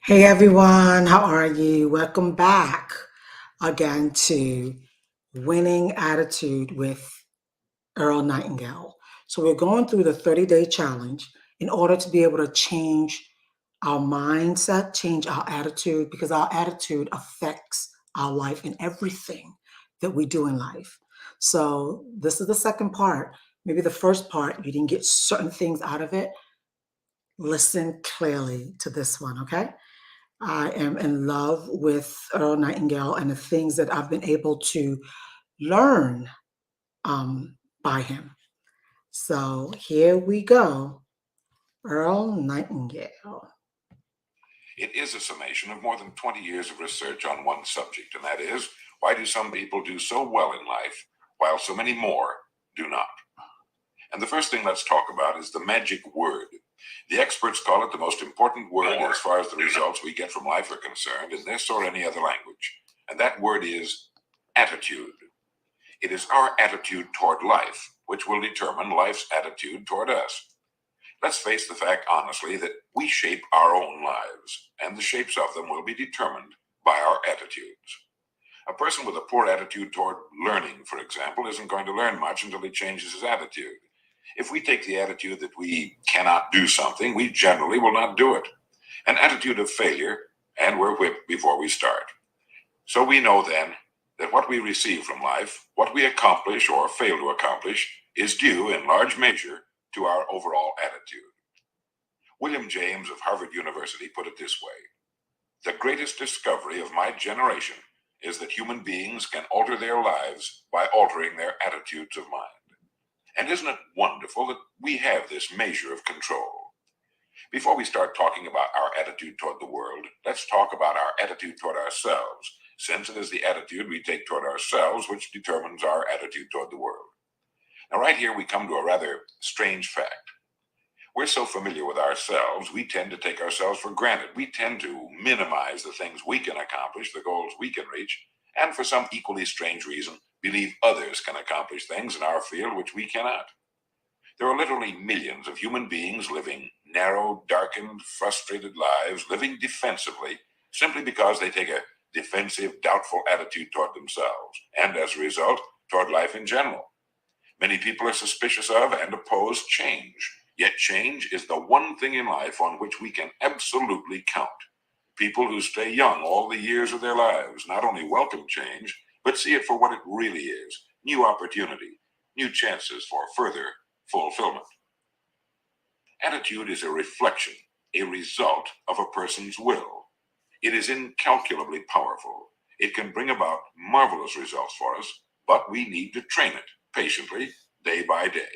Hey everyone, how are you? Welcome back again to Winning Attitude with Earl Nightingale. So, we're going through the 30-day challenge in order to be able to change our mindset, change our attitude, because our attitude affects our life and everything that we do in life. So, this is the second part. Maybe the first part, you didn't get certain things out of it. Listen clearly to this one, okay? I am in love with Earl Nightingale and the things that I've been able to learn by him. So here we go. Earl Nightingale. It is a summation of more than 20 years of research on one subject, and that is, why do some people do so well in life while so many more do not? And the first thing let's talk about is the magic word. The experts call it the most important word as far as the results we get from life are concerned in this or any other language. And that word is attitude. It is our attitude toward life which will determine life's attitude toward us. Let's face the fact honestly that we shape our own lives, and the shapes of them will be determined by our attitudes. A person with a poor attitude toward learning, for example, isn't going to learn much until he changes his attitude. If we take the attitude that we cannot do something, we generally will not do it. An attitude of failure, and we're whipped before we start. So we know then that what we receive from life, what we accomplish or fail to accomplish, is due in large measure to our overall attitude. William James of Harvard University put it this way: the greatest discovery of my generation is that human beings can alter their lives by altering their attitudes of mind. And isn't it wonderful that we have this measure of control? Before we start talking about our attitude toward the world, let's talk about our attitude toward ourselves, since it is the attitude we take toward ourselves which determines our attitude toward the world. Now, right here, we come to a rather strange fact. We're so familiar with ourselves, we tend to take ourselves for granted. We tend to minimize the things we can accomplish, the goals we can reach, and for some equally strange reason, believe others can accomplish things in our field which we cannot. There are literally millions of human beings living narrow, darkened, frustrated lives, living defensively, simply because they take a defensive, doubtful attitude toward themselves, and as a result, toward life in general. Many people are suspicious of and oppose change. Yet change is the one thing in life on which we can absolutely count. People who stay young all the years of their lives not only welcome change, but see it for what it really is: new opportunity, new chances for further fulfillment. Attitude is a reflection, a result of a person's will. It is incalculably powerful. It can bring about marvelous results for us, but we need to train it patiently, day by day.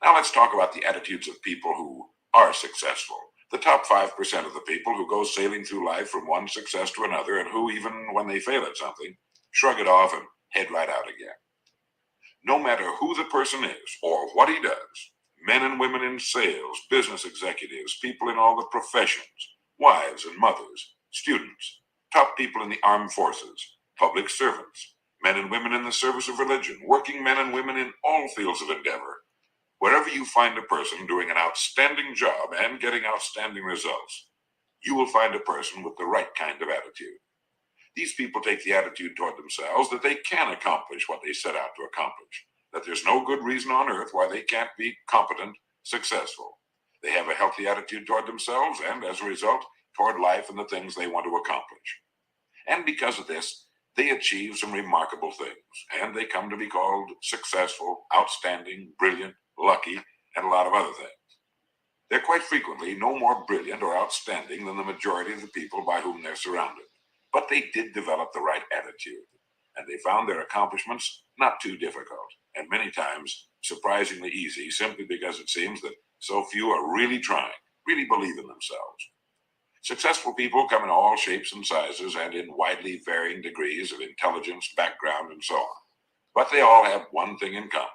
Now let's talk about the attitudes of people who are successful. The top 5% of the people who go sailing through life from one success to another, and who, even when they fail at something, shrug it off and head right out again. No matter who the person is or what he does, men and women in sales, business executives, people in all the professions, wives and mothers, students, top people in the armed forces, public servants, men and women in the service of religion, working men and women in all fields of endeavor. Wherever you find a person doing an outstanding job and getting outstanding results, you will find a person with the right kind of attitude. These people take the attitude toward themselves that they can accomplish what they set out to accomplish, that there's no good reason on earth why they can't be competent, successful. They have a healthy attitude toward themselves and, as a result, toward life and the things they want to accomplish. And because of this, they achieve some remarkable things, and they come to be called successful, outstanding, brilliant, lucky, and a lot of other things. They're quite frequently no more brilliant or outstanding than the majority of the people by whom they're surrounded. But they did develop the right attitude, and they found their accomplishments not too difficult, and many times surprisingly easy, simply because it seems that so few are really trying, really believe in themselves. Successful people come in all shapes and sizes and in widely varying degrees of intelligence, background, and so on. But they all have one thing in common: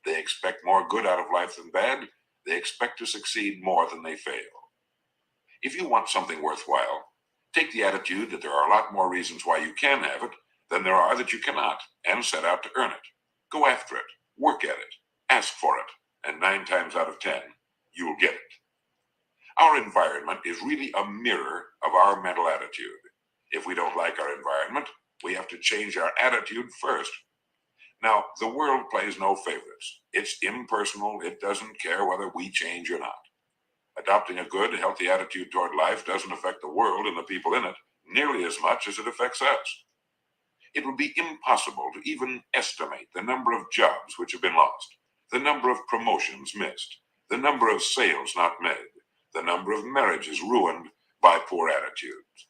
they expect more good out of life than bad. They expect to succeed more than they fail. If you want something worthwhile, take the attitude that there are a lot more reasons why you can have it than there are that you cannot, and set out to earn it. Go after it, work at it, ask for it, and 9 times out of 10, you'll get it. Our environment is really a mirror of our mental attitude. If we don't like our environment, we have to change our attitude first. Now, the world plays no favorites. It's impersonal. It doesn't care whether we change or not. Adopting a good, healthy attitude toward life doesn't affect the world and the people in it nearly as much as it affects us. It would be impossible to even estimate the number of jobs which have been lost, the number of promotions missed, the number of sales not made, the number of marriages ruined by poor attitudes.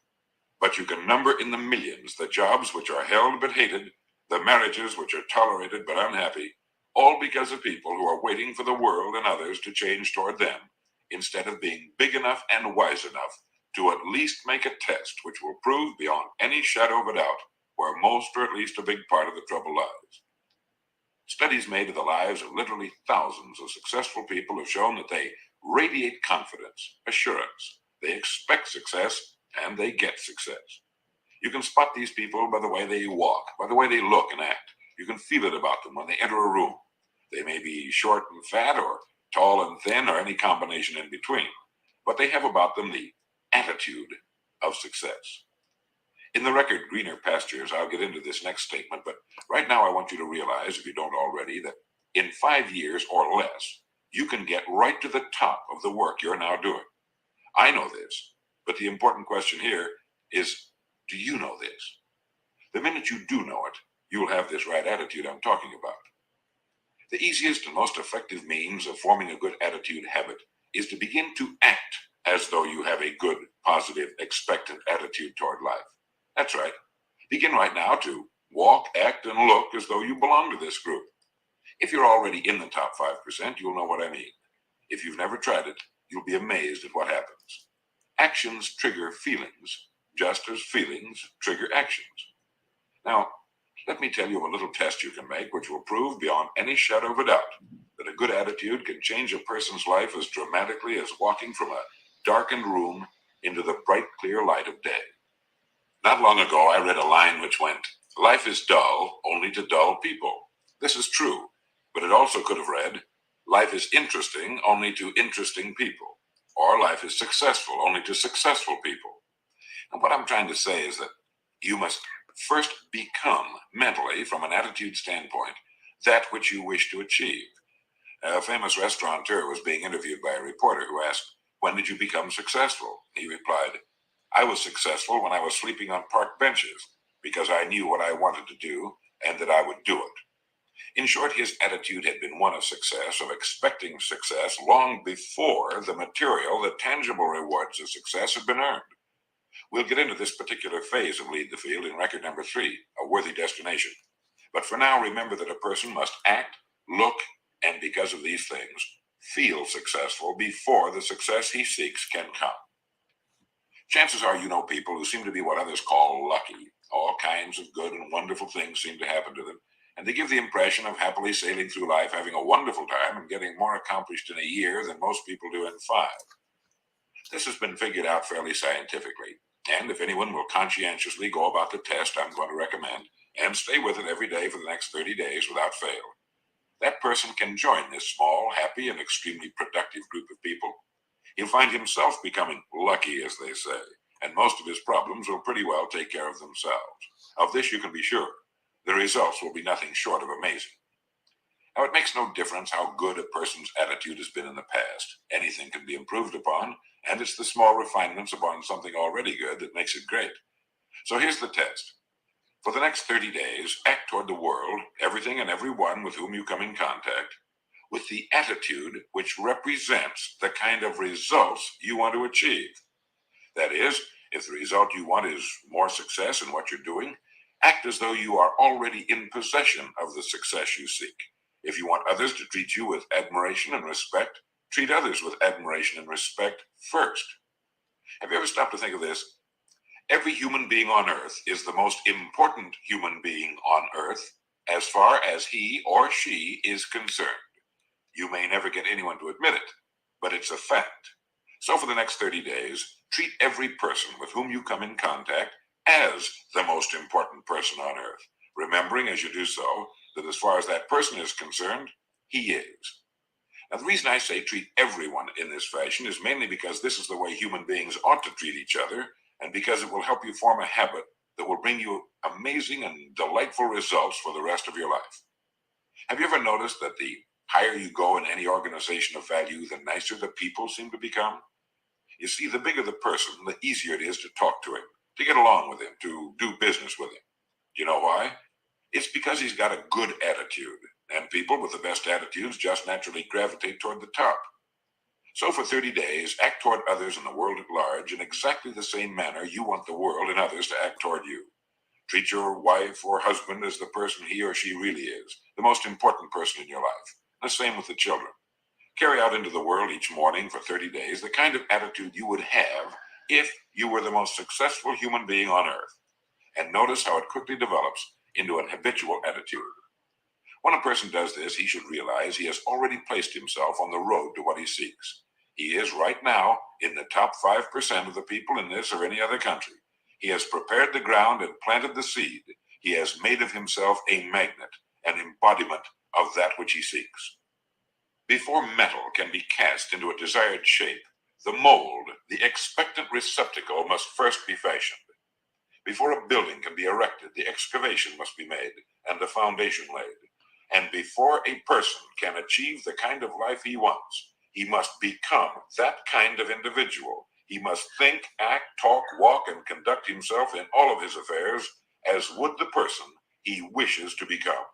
But you can number in the millions the jobs which are held but hated, the marriages which are tolerated but unhappy, all because of people who are waiting for the world and others to change toward them, instead of being big enough and wise enough to at least make a test which will prove beyond any shadow of a doubt where most or at least a big part of the trouble lies. Studies made of the lives of literally thousands of successful people have shown that they radiate confidence, assurance, they expect success, and they get success. You can spot these people by the way they walk, by the way they look and act. You can feel it about them when they enter a room. They may be short and fat, or tall and thin, or any combination in between, but they have about them the attitude of success. In the record Greener Pastures, I'll get into this next statement, but right now I want you to realize, if you don't already, that in 5 years or less, you can get right to the top of the work you're now doing. I know this, but the important question here is, do you know this? The minute you do know it, you'll have this right attitude I'm talking about. The easiest and most effective means of forming a good attitude habit is to begin to act as though you have a good, positive, expectant attitude toward life. That's right. Begin right now to walk, act, and look as though you belong to this group. If you're already in the top 5%, you'll know what I mean. If you've never tried it, you'll be amazed at what happens. Actions trigger feelings, just as feelings trigger actions. Now, let me tell you a little test you can make which will prove beyond any shadow of a doubt that a good attitude can change a person's life as dramatically as walking from a darkened room into the bright, clear light of day. Not long ago, I read a line which went, "Life is dull only to dull people." This is true, but it also could have read, "Life is interesting only to interesting people," or "Life is successful only to successful people." And what I'm trying to say is that you must first become mentally, from an attitude standpoint, that which you wish to achieve. A famous restaurateur was being interviewed by a reporter who asked, "When did you become successful?" He replied, "I was successful when I was sleeping on park benches because I knew what I wanted to do and that I would do it." In short, his attitude had been one of success, of expecting success long before the material, the tangible rewards of success had been earned. We'll get into this particular phase of Lead the Field in record number 3, A Worthy Destination. But for now, remember that a person must act, look, and because of these things, feel successful before the success he seeks can come. Chances are you know people who seem to be what others call lucky. All kinds of good and wonderful things seem to happen to them, and they give the impression of happily sailing through life, having a wonderful time, and getting more accomplished in a year than most people do in 5. This has been figured out fairly scientifically, and if anyone will conscientiously go about the test I'm going to recommend, and stay with it every day for the next 30 days without fail, that person can join this small, happy, and extremely productive group of people. He'll find himself becoming lucky, as they say, and most of his problems will pretty well take care of themselves. Of this you can be sure. The results will be nothing short of amazing. Now, it makes no difference how good a person's attitude has been in the past. Anything can be improved upon, and it's the small refinements upon something already good that makes it great. So here's the test. For the next 30 days, act toward the world, everything and everyone with whom you come in contact, with the attitude which represents the kind of results you want to achieve. That is, if the result you want is more success in what you're doing, act as though you are already in possession of the success you seek. If you want others to treat you with admiration and respect, treat others with admiration and respect first. Have you ever stopped to think of this? Every human being on earth is the most important human being on earth as far as he or she is concerned. You may never get anyone to admit it, but it's a fact. So for the next 30 days, treat every person with whom you come in contact as the most important person on earth, remembering as you do so that as far as that person is concerned, he is. Now, the reason I say treat everyone in this fashion is mainly because this is the way human beings ought to treat each other, and because it will help you form a habit that will bring you amazing and delightful results for the rest of your life. Have you ever noticed that the higher you go in any organization of value, the nicer the people seem to become? You see, the bigger the person, the easier it is to talk to him, to get along with him, to do business with him. Do you know why? It's because he's got a good attitude, and people with the best attitudes just naturally gravitate toward the top. So for 30 days, act toward others and the world at large in exactly the same manner you want the world and others to act toward you. Treat your wife or husband as the person he or she really is, the most important person in your life. The same with the children. Carry out into the world each morning for 30 days the kind of attitude you would have if you were the most successful human being on earth. And notice how it quickly develops into an habitual attitude. When a person does this, he should realize he has already placed himself on the road to what he seeks. He is right now in the top 5% of the people in this or any other country. He has prepared the ground and planted the seed. He has made of himself a magnet, an embodiment of that which he seeks. Before metal can be cast into a desired shape, the mold, the expectant receptacle, must first be fashioned. Before a building can be erected, the excavation must be made and the foundation laid. And before a person can achieve the kind of life he wants, he must become that kind of individual. He must think, act, talk, walk, and conduct himself in all of his affairs as would the person he wishes to become.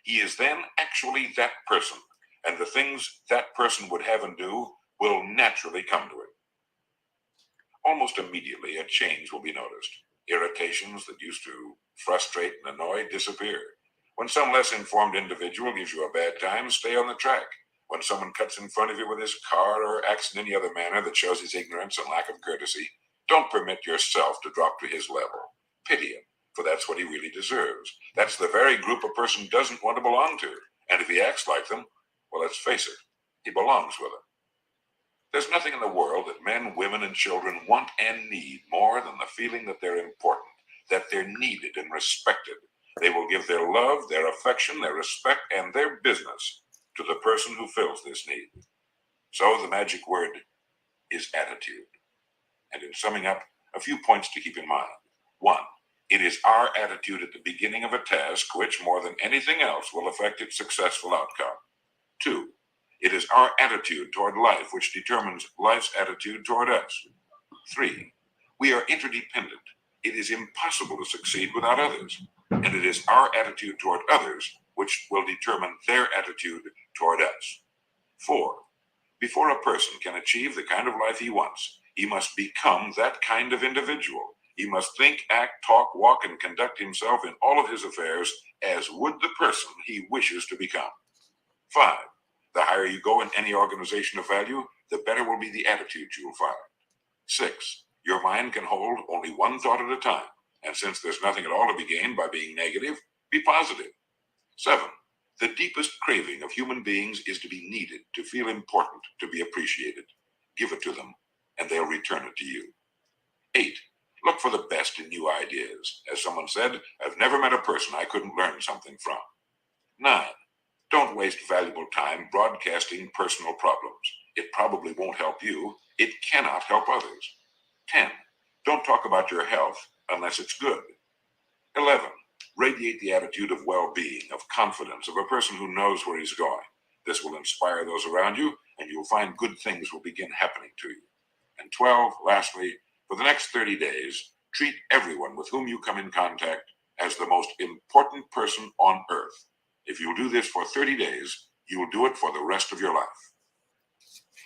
He is then actually that person, and the things that person would have and do will naturally come to him. Almost immediately, a change will be noticed. Irritations that used to frustrate and annoy disappear. When some less informed individual gives you a bad time, stay on the track. When someone cuts in front of you with his car or acts in any other manner that shows his ignorance and lack of courtesy, don't permit yourself to drop to his level. Pity him, for that's what he really deserves. That's the very group a person doesn't want to belong to. And if he acts like them, well, let's face it, he belongs with them. There's nothing in the world that men, women, and children want and need more than the feeling that they're important, that they're needed and respected. They will give their love, their affection, their respect, and their business to the person who fills this need. So the magic word is attitude. And in summing up, a few points to keep in mind. 1. It is our attitude at the beginning of a task which, more than anything else, will affect its successful outcome. 2. It is our attitude toward life which determines life's attitude toward us. 3. We are interdependent. It is impossible to succeed without others. And it is our attitude toward others which will determine their attitude toward us. 4. Before a person can achieve the kind of life he wants, he must become that kind of individual. He must think, act, talk, walk, and conduct himself in all of his affairs as would the person he wishes to become. 5. The higher you go in any organization of value, the better will be the attitudes you will find. 6. Your mind can hold only one thought at a time, and since there's nothing at all to be gained by being negative, be positive. 7. The deepest craving of human beings is to be needed, to feel important, to be appreciated. Give it to them, and they'll return it to you. 8. Look for the best in new ideas. As someone said, I've never met a person I couldn't learn something from. 9. Don't waste valuable time broadcasting personal problems. It probably won't help you. It cannot help others. 10. Don't talk about your health unless it's good. 11. Radiate the attitude of well-being, of confidence, of a person who knows where he's going. This will inspire those around you, and you'll find good things will begin happening to you. And 12, lastly, for the next 30 days, treat everyone with whom you come in contact as the most important person on earth. If you'll do this for 30 days, you will do it for the rest of your life.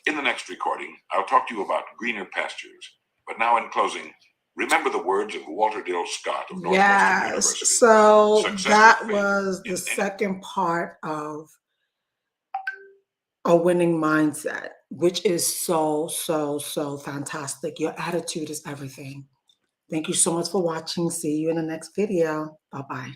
In the next recording, I'll talk to you about greener pastures. But now in closing, remember the words of Walter Dill Scott of Northwestern Yes. University. So Success that or failure was the in any- second part of a winning mindset, which is so, so, so fantastic. Your attitude is everything. Thank you so much for watching. See you in the next video. Bye-bye.